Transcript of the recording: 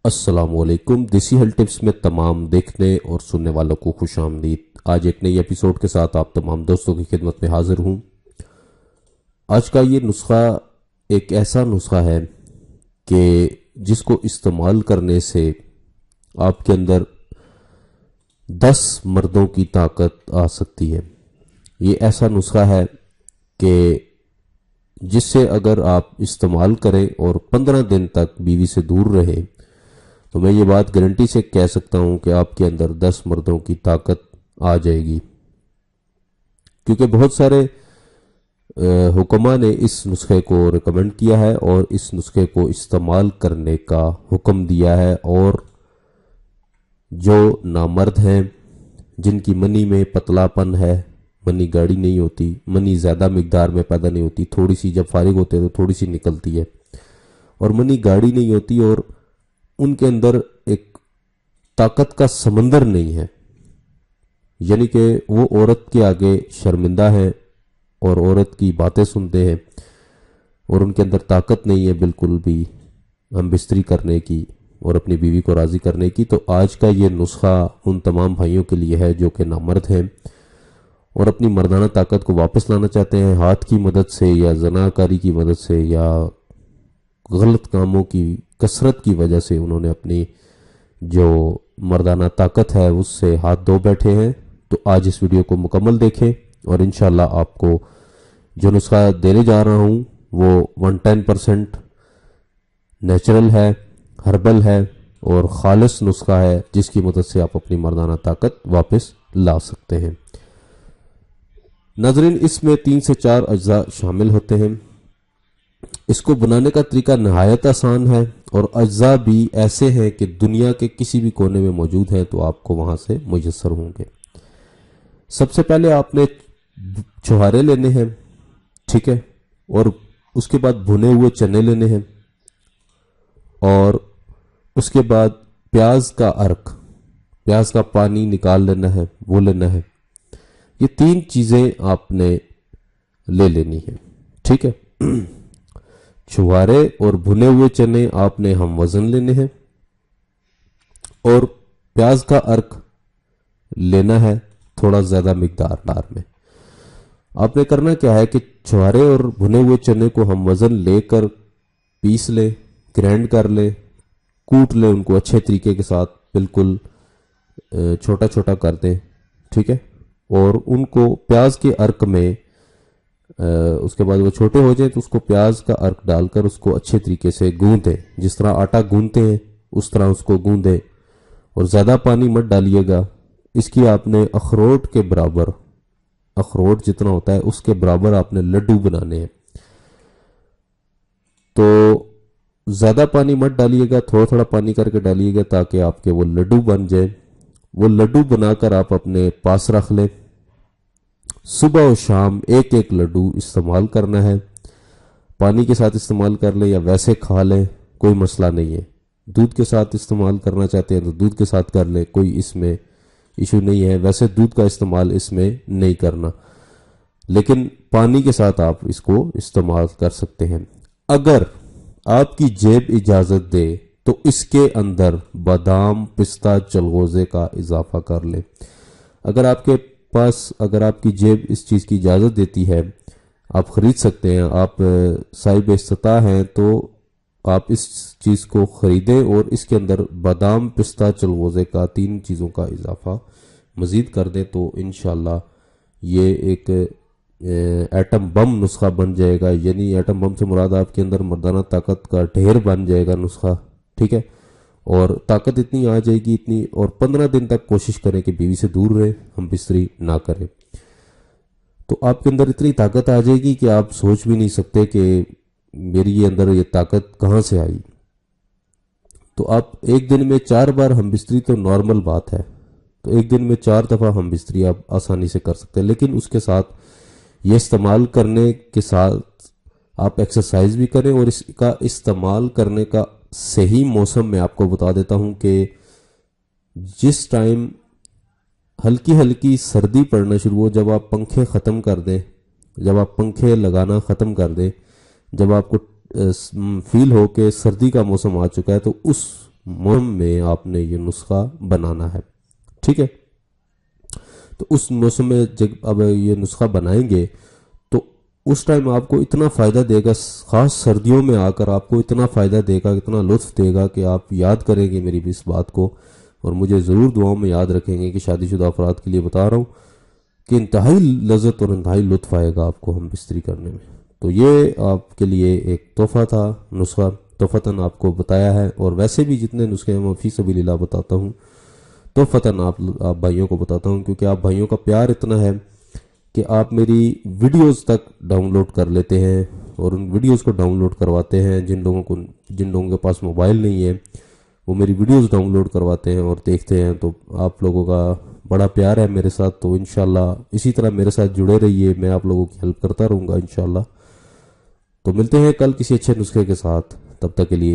السلام علیکم۔ دیسی ہیلتھ ٹپس میں تمام دیکھنے اور سننے والوں کو خوش آمدید۔ آج ایک نئی ایپیسوڈ کے ساتھ آپ تمام دوستوں کی خدمت میں حاضر ہوں۔ آج کا یہ نسخہ ایک ایسا نسخہ ہے کہ جس کو استعمال کرنے سے آپ کے اندر 10 مردوں کی طاقت آ سکتی ہے۔ یہ ایسا نسخہ ہے کہ جس سے اگر آپ استعمال کریں اور 15 دن تک بیوی سے دور رہیں تو میں یہ بات گارنٹی سے کہہ سکتا ہوں کہ آپ کے اندر 10 مردوں کی طاقت آ جائے گی، کیونکہ بہت سارے حکماء نے اس نسخے کو ریکمنڈ کیا ہے اور اس نسخے کو استعمال کرنے کا حکم دیا ہے، اور جو نامرد ہیں جن کی منی میں پتلا پن ہے، منی گاڑی نہیں ہوتی، منی زیادہ مقدار میں پیدا نہیں ہوتی، تھوڑی سی جب فارغ ہوتے ہیں تو تھوڑی سی نکلتی ہے، اور منی گاڑی نہیں ہوتی، اور ان کے اندر ایک طاقت کا سمندر نہیں ہے، یعنی کہ وہ عورت کے آگے شرمندہ ہے اور عورت کی باتیں سنتے ہیں اور ان کے اندر طاقت نہیں ہے بالکل بھی ہم بستری کرنے کی اور اپنی بیوی کو راضی کرنے کی۔ تو آج کا یہ نسخہ ان تمام بھائیوں کے لیے ہے جو کہ نامرد ہیں اور اپنی مردانہ طاقت کو واپس لانا چاہتے ہیں، ہاتھ کی مدد سے یا زناکاری کی مدد سے یا غلط کاموں کی کثرت کی وجہ سے انہوں نے اپنی جو مردانہ طاقت ہے اس سے ہاتھ دھو بیٹھے ہیں۔ تو آج اس ویڈیو کو مکمل دیکھیں اور انشاءاللہ آپ کو جو نسخہ دینے جا رہا ہوں وہ 110% نیچرل ہے، ہربل ہے اور خالص نسخہ ہے جس کی مدد سے آپ اپنی مردانہ طاقت واپس لا سکتے ہیں۔ ناظرین، اس میں 3 سے 4 اجزاء شامل ہوتے ہیں۔ اس کو بنانے کا طریقہ نہایت آسان ہے اور اجزاء بھی ایسے ہیں کہ دنیا کے کسی بھی کونے میں موجود ہیں تو آپ کو وہاں سے میسر ہوں گے۔ سب سے پہلے آپ نے چھہارے لینے ہیں، ٹھیک ہے، اور اس کے بعد بھنے ہوئے چنے لینے ہیں، اور اس کے بعد پیاز کا عرق، پیاز کا پانی نکال لینا ہے، وہ لینا ہے۔ یہ 3 چیزیں آپ نے لے لینی ہیں، ٹھیک ہے۔ چھہارے اور بھنے ہوئے چنے آپ نے ہم وزن لینے ہیں، اور پیاز کا عرق لینا ہے تھوڑا زیادہ مقدار میں۔ آپ نے کرنا کیا ہے کہ چھہارے اور بھنے ہوئے چنے کو ہم وزن لے کر پیس لیں، گرینڈ کر لیں، کوٹ لیں، ان کو اچھے طریقے کے ساتھ بالکل چھوٹا چھوٹا کر دیں، ٹھیک ہے، اور ان کو پیاز کے عرق میں اس کے بعد وہ چھوٹے ہو جائیں تو اس کو پیاز کا عرق ڈال کر اس کو اچھے طریقے سے گوندیں، جس طرح آٹا گوندتے ہیں اس طرح اس کو گوندیں، اور زیادہ پانی مت ڈالیے گا۔ اس کی آپ نے اخروٹ کے برابر، اخروٹ جتنا ہوتا ہے اس کے برابر آپ نے لڈو بنانے ہیں۔ تو زیادہ پانی مت ڈالیے گا، تھوڑا تھوڑا پانی کر کے ڈالیے گا تاکہ آپ کے وہ لڈو بن جائیں۔ وہ لڈو بنا کر آپ اپنے پاس رکھ لیں۔ صبح و شام ایک ایک لڈو استعمال کرنا ہے، پانی کے ساتھ استعمال کر لیں یا ویسے کھا لیں، کوئی مسئلہ نہیں ہے۔ دودھ کے ساتھ استعمال کرنا چاہتے ہیں تو دودھ کے ساتھ کر لیں، کوئی اس میں ایشو نہیں ہے۔ ویسے دودھ کا استعمال اس میں نہیں کرنا، لیکن پانی کے ساتھ آپ اس کو استعمال کر سکتے ہیں۔ اگر آپ کی جیب اجازت دے تو اس کے اندر بادام، پستہ، چلغوزے کا اضافہ کر لیں۔ اگر آپ کے پاس، اگر آپ کی جیب اس چیز کی اجازت دیتی ہے، آپ خرید سکتے ہیں، آپ صاحب استطاع ہیں تو آپ اس چیز کو خریدیں اور اس کے اندر بادام، پستہ، چلغوزے کا 3 چیزوں کا اضافہ مزید کر دیں تو انشاءاللہ یہ ایک ایٹم بم نسخہ بن جائے گا، یعنی ایٹم بم سے مراد آپ کے اندر مردانہ طاقت کا ڈھیر بن جائے گا نسخہ، ٹھیک ہے، اور طاقت اتنی آ جائے گی اتنی، اور 15 دن تک کوشش کریں کہ بیوی سے دور رہیں، ہم بستری نہ کریں، تو آپ کے اندر اتنی طاقت آ جائے گی کہ آپ سوچ بھی نہیں سکتے کہ میری یہ اندر یہ طاقت کہاں سے آئی۔ تو آپ ایک دن میں 4 بار ہم بستری تو نارمل بات ہے، تو ایک دن میں 4 دفعہ ہم بستری آپ آسانی سے کر سکتے ہیں، لیکن اس کے ساتھ یہ استعمال کرنے کے ساتھ آپ ایکسرسائز بھی کریں، اور اس کا استعمال کرنے کا صحیح موسم میں آپ کو بتا دیتا ہوں کہ جس ٹائم ہلکی ہلکی سردی پڑنا شروع ہو، جب آپ پنکھے ختم کر دیں، جب آپ پنکھے لگانا ختم کر دیں، جب آپ کو فیل ہو کہ سردی کا موسم آ چکا ہے، تو اس موسم میں آپ نے یہ نسخہ بنانا ہے. ٹھیک ہے. تو اس موسم میں جب اب یہ نسخہ بنائیں گے تو اس ٹائم آپ کو اتنا فائدہ دے گا، خاص سردیوں میں آ کر آپ کو اتنا فائدہ دے گا، اتنا لطف دے گا کہ آپ یاد کریں گے میری بھی اس بات کو، اور مجھے ضرور دعاؤں میں یاد رکھیں گے کہ شادی شدہ افراد کے لیے بتا رہا ہوں کہ انتہائی لذت اور انتہائی لطف آئے گا آپ کو ہم بستری کرنے میں. تو یہ آپ کے لیے ایک تحفہ تھا، نسخہ تحفتاً آپ کو بتایا ہے. اور ویسے بھی جتنے نسخے میں فی سبیل اللہ بتاتا ہوں تحفتاً آپ بھائیوں کو بتاتا ہوں، کیونکہ آپ بھائیوں کا پیار اتنا ہے کہ آپ میری ویڈیوز تک ڈاؤن لوڈ کر لیتے ہیں اور ان ویڈیوز کو ڈاؤن لوڈ کرواتے ہیں. جن لوگوں کے پاس موبائل نہیں ہے وہ میری ویڈیوز ڈاؤن لوڈ کرواتے ہیں اور دیکھتے ہیں. تو آپ لوگوں کا بڑا پیار ہے میرے ساتھ، تو انشاءاللہ اسی طرح میرے ساتھ جڑے رہیے، میں آپ لوگوں کی ہیلپ کرتا رہوں گا انشاءاللہ. تو ملتے ہیں کل کسی اچھے نسخے کے ساتھ، تب تک کے لیے